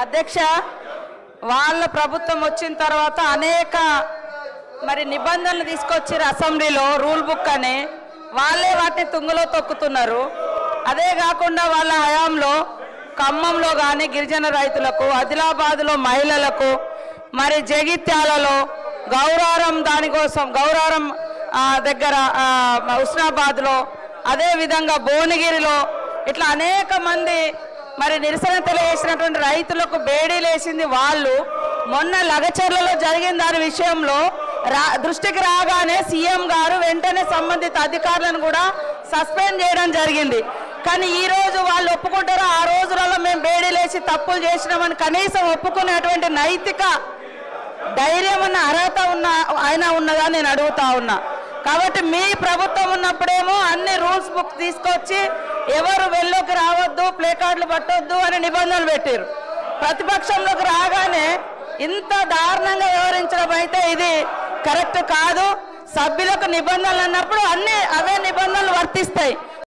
అధ్యక్ష, వాళ్ళ ప్రభుత్వం వచ్చిన తర్వాత అనేక నిబంధనలు తీసుకొచ్చారు అసెంబ్లీలో, రూల్ బుక్ అని. వాళ్ళే వాటిని తుంగలో తొక్కుతున్నారు. అదే కాకుండా వాళ్ళ హయాంలో ఖమ్మంలో కానీ గిరిజన రైతులకు, ఆదిలాబాద్లో మహిళలకు, జగిత్యాలలో గౌరారం, దానికోసం గౌరారం దగ్గర హుస్నాబాద్లో, అదేవిధంగా భువనగిరిలో ఇట్లా అనేక మంది నిరసన తెలియజేసినటువంటి రైతులకు బేడీలేసింది వాళ్ళు. మొన్న లగచర్లలో జరిగిన దాని విషయంలో దృష్టికి రాగానే సీఎం గారు వెంటనే సంబంధిత అధికారులను కూడా సస్పెండ్ చేయడం జరిగింది. కానీ ఈ రోజు వాళ్ళు ఒప్పుకుంటారో ఆ రోజులలో మేము బేడీలేసి తప్పులు చేసినామని కనీసం ఒప్పుకునేటువంటి నైతిక ధైర్యం ఉన్న అర్హత ఉన్నదా నేను అడుగుతా ఉన్నా. కాబట్టి మీ ప్రభుత్వం ఉన్నప్పుడేమో అన్ని రూల్స్ బుక్ తీసుకొచ్చి ఎవరు వెళ్ళలోకి రావద్దు, ప్లే కార్డులు పట్టొద్దు అని నిబంధనలు పెట్టారు. ప్రతిపక్షంలోకి రాగానే ఇంత దారుణంగా వ్యవహరించడం అయితే ఇది కరెక్ట్ కాదు. సభ్యులకు నిబంధనలు అన్నప్పుడు అవే నిబంధనలు వర్తిస్తాయి.